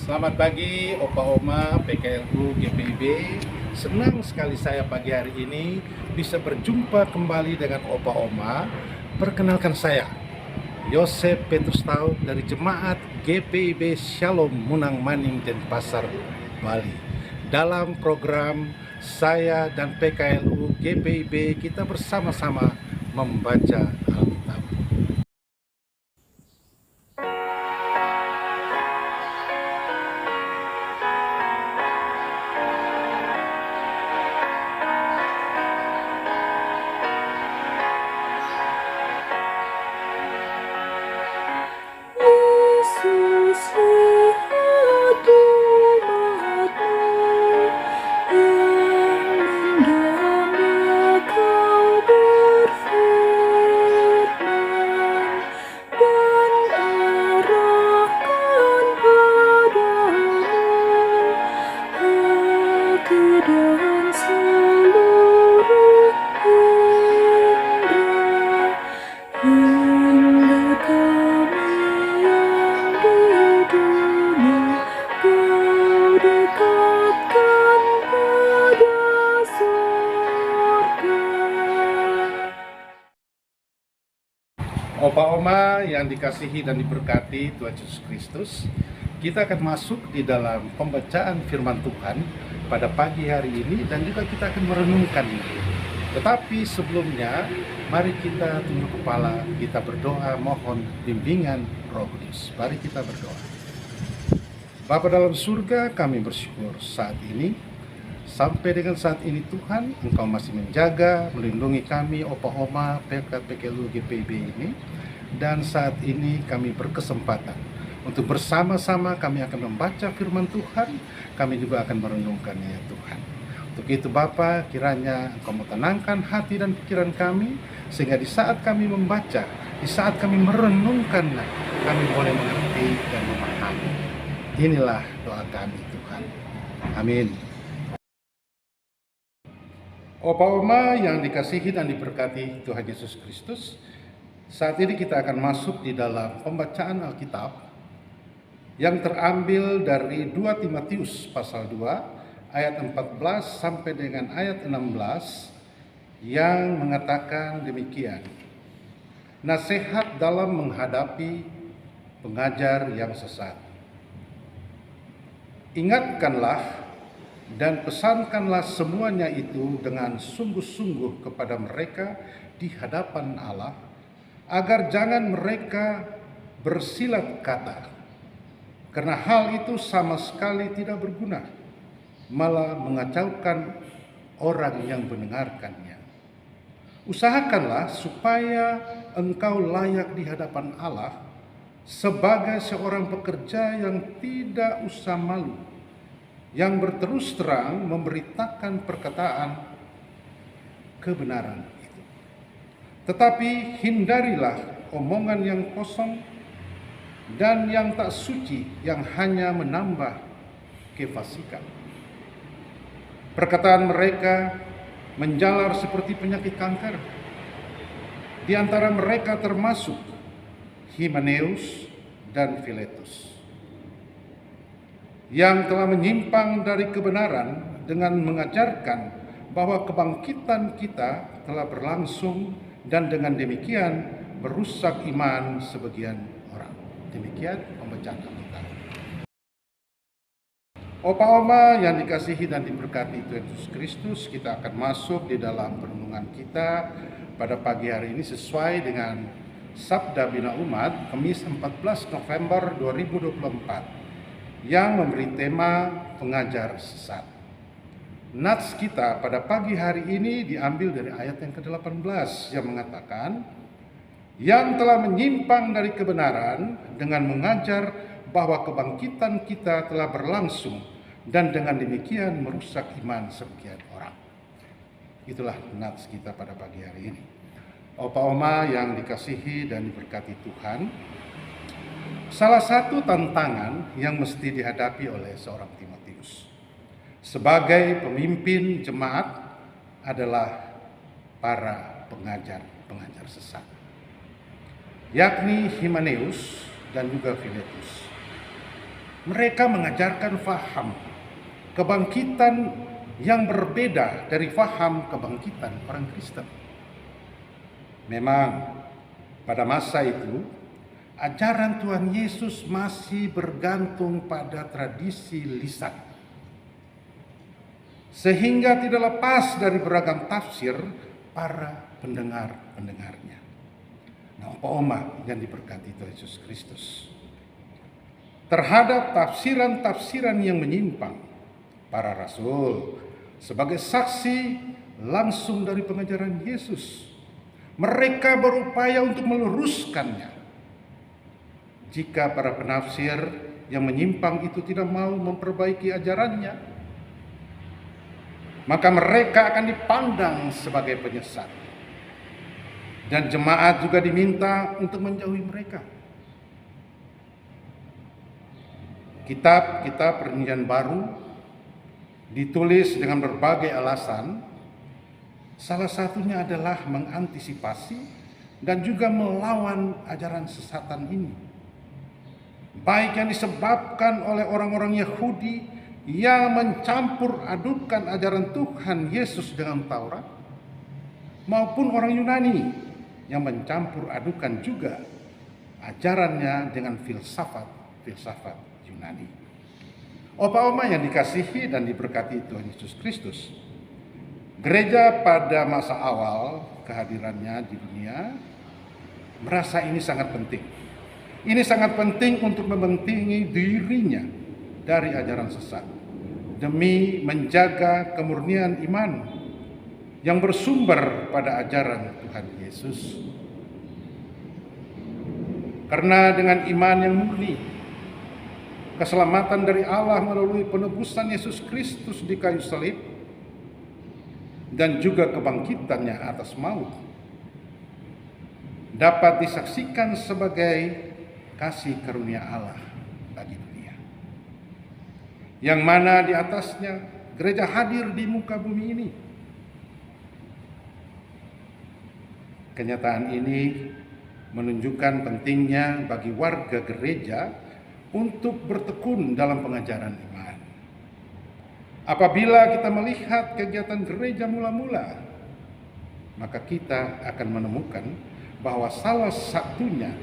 Selamat pagi Opa Oma PKLU GPIB. Senang sekali saya pagi hari ini bisa berjumpa kembali dengan Opa Oma. Perkenalkan saya Yosef Petrus Tau dari Jemaat GPIB Shalom Munang Maning Denpasar, Bali. Dalam program saya dan PKLU GPIB kita bersama-sama membaca Alkitab. Yesus, lihat umat-Mu yang mendamba Kau berfirman dan arahkan padamu hati dan seluruh indera, hingga kami yang di dunia Kau dekatkan pada surga. Opa Oma yang dikasihi dan diberkati Tuhan Yesus Kristus, kita akan masuk di dalam pembacaan firman Tuhan pada pagi hari ini dan juga kita akan merenungkan ini. Tetapi sebelumnya, mari kita tunduk kepala, kita berdoa mohon bimbingan Roh Kudus. Mari kita berdoa. Bapa dalam surga, kami bersyukur saat ini, sampai dengan saat ini Tuhan, Engkau masih menjaga, melindungi kami, Opa Oma, PKLU GPIB ini. Dan saat ini kami berkesempatan untuk bersama-sama kami akan membaca firman Tuhan, kami juga akan merenungkannya ya Tuhan. Untuk itu Bapa, kiranya Engkau menenangkan hati dan pikiran kami, sehingga di saat kami membaca, di saat kami merenungkannya, kami boleh mengerti dan memahami. Inilah doa kami Tuhan. Amin. Opa Oma yang dikasihi dan diberkati Tuhan Yesus Kristus, saat ini kita akan masuk di dalam pembacaan Alkitab yang terambil dari 2 Timotius pasal 2 ayat 14 sampai dengan ayat 16 yang mengatakan demikian. Nasihat dalam menghadapi pengajar yang sesat. Ingatkanlah dan pesankanlah semuanya itu dengan sungguh-sungguh kepada mereka di hadapan Allah, agar jangan mereka bersilat kata, karena hal itu sama sekali tidak berguna, malah mengacaukan orang yang mendengarkannya. Usahakanlah supaya engkau layak di hadapan Allah sebagai seorang pekerja yang tidak usah malu, yang berterus terang memberitakan perkataan kebenaran. Tetapi hindarilah omongan yang kosong dan yang tak suci yang hanya menambah kefasikan. Perkataan mereka menjalar seperti penyakit kanker. Di antara mereka termasuk Himeneus dan Filetus, yang telah menyimpang dari kebenaran dengan mengajarkan bahwa kebangkitan kita telah berlangsung dan dengan demikian merusak iman sebagian orang. Demikian pembacaan Alkitab. Opa Oma yang dikasihi dan diberkati Tuhan Yesus Kristus, kita akan masuk di dalam renungan kita pada pagi hari ini sesuai dengan Sabda Bina Umat Kamis 14 November 2024 yang memberi tema pengajar sesat. Nats kita pada pagi hari ini diambil dari ayat yang ke-18 yang mengatakan, yang telah menyimpang dari kebenaran dengan mengajar bahwa kebangkitan kita telah berlangsung dan dengan demikian merusak iman sebagian orang. Itulah nats kita pada pagi hari ini. Opa Oma yang dikasihi dan diberkati Tuhan, salah satu tantangan yang mesti dihadapi oleh seorang Timotius sebagai pemimpin jemaat adalah para pengajar sesat, yakni Himeneus dan juga Filetus. Mereka mengajarkan faham kebangkitan yang berbeda dari faham kebangkitan orang Kristen. Memang pada masa itu ajaran Tuhan Yesus masih bergantung pada tradisi lisan, sehingga tidak lepas dari beragam tafsir para pendengar-pendengarnya. Nah, Oma yang diberkati Tuhan Yesus Kristus, terhadap tafsiran-tafsiran yang menyimpang, para rasul sebagai saksi langsung dari pengajaran Yesus, mereka berupaya untuk meluruskannya. Jika para penafsir yang menyimpang itu tidak mau memperbaiki ajarannya, maka mereka akan dipandang sebagai penyesat. Dan jemaat juga diminta untuk menjauhi mereka. Kitab-kitab Perjanjian Baru ditulis dengan berbagai alasan. Salah satunya adalah mengantisipasi dan juga melawan ajaran sesatan ini, baik yang disebabkan oleh orang-orang Yahudi yang mencampur adukan ajaran Tuhan Yesus dengan Taurat, maupun orang Yunani yang mencampur adukan juga ajarannya dengan filsafat Yunani. Opa-oma yang dikasihi dan diberkati Tuhan Yesus Kristus, gereja pada masa awal kehadirannya di dunia merasa ini sangat penting. Ini sangat penting untuk membentengi dirinya dari ajaran sesat, demi menjaga kemurnian iman yang bersumber pada ajaran Tuhan Yesus. Karena dengan iman yang murni, keselamatan dari Allah melalui penebusan Yesus Kristus di kayu salib, dan juga kebangkitannya atas maut, dapat disaksikan sebagai kasih karunia Allah bagi dunia, yang mana di atasnya gereja hadir di muka bumi ini. Kenyataan ini menunjukkan pentingnya bagi warga gereja untuk bertekun dalam pengajaran iman. Apabila kita melihat kegiatan gereja mula-mula, maka kita akan menemukan bahwa salah satunya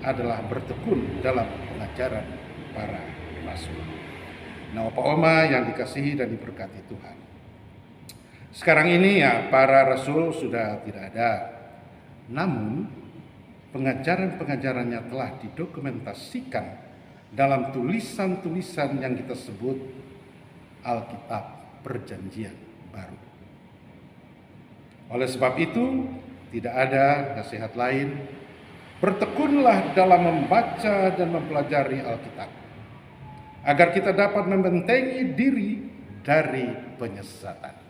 adalah bertekun dalam pengajaran para rasul. Nah, Opa-oma yang dikasihi dan diberkati Tuhan, sekarang ini ya para rasul sudah tidak ada. Namun pengajaran-pengajarannya telah didokumentasikan dalam tulisan-tulisan yang kita sebut Alkitab Perjanjian Baru. Oleh sebab itu, tidak ada nasihat lain. Bertekunlah dalam membaca dan mempelajari Alkitab, agar kita dapat membentengi diri dari penyesatan.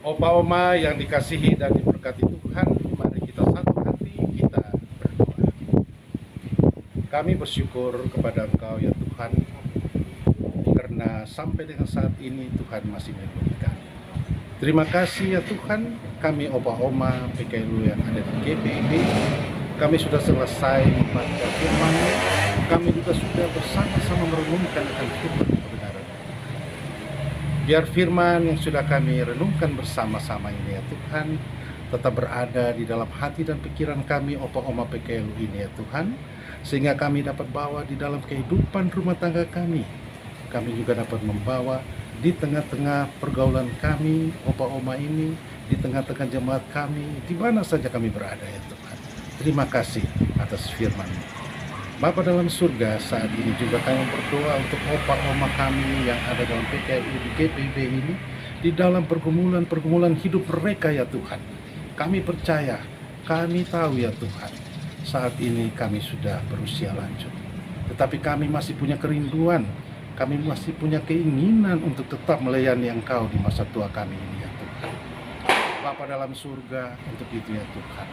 Opa-oma yang dikasihi dan diberkati Tuhan, mari kita satu hati kita berdoa. Kami bersyukur kepada Engkau ya Tuhan, karena sampai dengan saat ini Tuhan masih melindungi kami. Terima kasih ya Tuhan, kami opa-oma PKLU yang ada di GPIB, kami sudah selesai membaca firman-Mu, kami juga sudah bersama-sama merenungkan akan firman kebenaran. Biar firman yang sudah kami renungkan bersama-sama ini ya Tuhan, tetap berada di dalam hati dan pikiran kami opa-oma PKLU ini ya Tuhan, sehingga kami dapat bawa di dalam kehidupan rumah tangga kami. Kami juga dapat membawa di tengah-tengah pergaulan kami opa-oma ini, di tengah-tengah jemaat kami, di mana saja kami berada ya Tuhan. Terima kasih atas firman-Mu. Bapa dalam surga, saat ini juga kami berdoa untuk opa oma kami yang ada dalam PKLU di GPIB ini, di dalam pergumulan hidup mereka ya Tuhan. Kami percaya, kami tahu ya Tuhan, saat ini kami sudah berusia lanjut. Tetapi kami masih punya kerinduan, kami masih punya keinginan untuk tetap melayani Engkau di masa tua kami ini ya Tuhan. Bapa dalam surga, untuk itu ya Tuhan,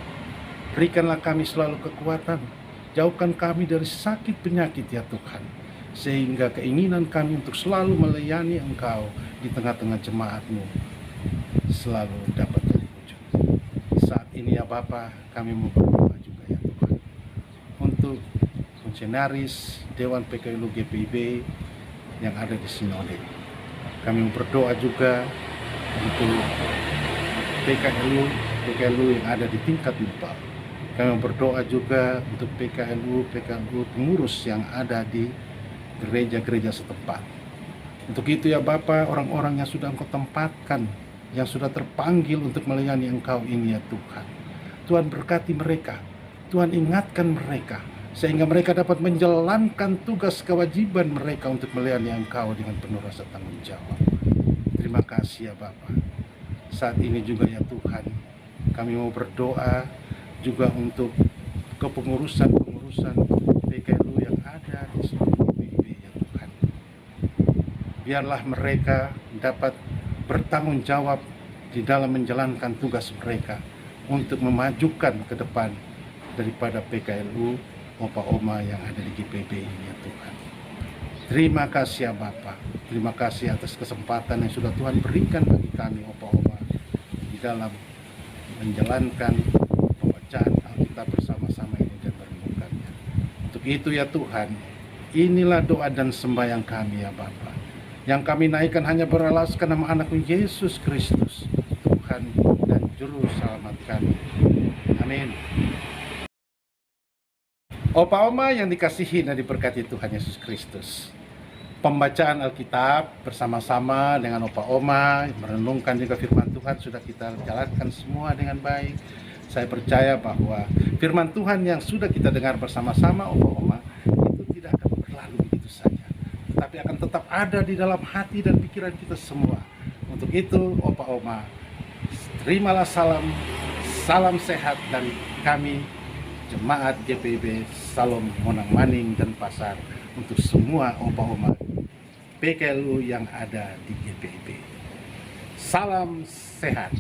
berikanlah kami selalu kekuatan. Jauhkan kami dari sakit penyakit ya Tuhan, sehingga keinginan kami untuk selalu melayani Engkau di tengah-tengah jemaat-Mu selalu dapat terwujud. Saat ini ya Bapa, kami mau berdoa juga ya Tuhan, untuk fungsionaris Dewan PKLU GPIB yang ada di Sinode. Kami mau berdoa juga untuk PKLU yang ada di tingkat lokal. Kami berdoa juga untuk PKLU pengurus yang ada di gereja-gereja setempat. Untuk itu ya Bapa, orang-orang yang sudah Engkau tempatkan, yang sudah terpanggil untuk melayani Engkau ini ya Tuhan. Tuhan berkati mereka, Tuhan ingatkan mereka, sehingga mereka dapat menjalankan tugas kewajiban mereka untuk melayani Engkau dengan penuh rasa tanggung jawab. Terima kasih ya Bapa. Saat ini juga ya Tuhan, kami mau berdoa juga untuk kepengurusan PKLU yang ada di seluruh GPIB ya Tuhan. Biarlah mereka dapat bertanggung jawab di dalam menjalankan tugas mereka untuk memajukan ke depan daripada PKLU opa oma yang ada di GPIB ini ya Tuhan. Terima kasih ya Bapa. Terima kasih atas kesempatan yang sudah Tuhan berikan bagi kami opa oma di dalam menjalankan Alkitab bersama-sama ini dan merenungkannya. Untuk itu ya Tuhan, inilah doa dan sembahyang kami ya Bapa, yang kami naikkan hanya beralaskan nama anak-Mu Yesus Kristus, Tuhan dan Juru Selamat kami. Amin. Opa oma yang dikasihi dan diberkati Tuhan Yesus Kristus, pembacaan Alkitab bersama-sama dengan opa oma, merenungkan juga firman Tuhan sudah kita jalankan semua dengan baik. Saya percaya bahwa firman Tuhan yang sudah kita dengar bersama-sama opa oma itu tidak akan berlalu begitu saja, tetapi akan tetap ada di dalam hati dan pikiran kita semua. Untuk itu opa oma, terimalah salam sehat dari kami jemaat GPIB Salom Monang Maning dan Pasar untuk semua opa oma PKLU yang ada di GPIB. Salam sehat.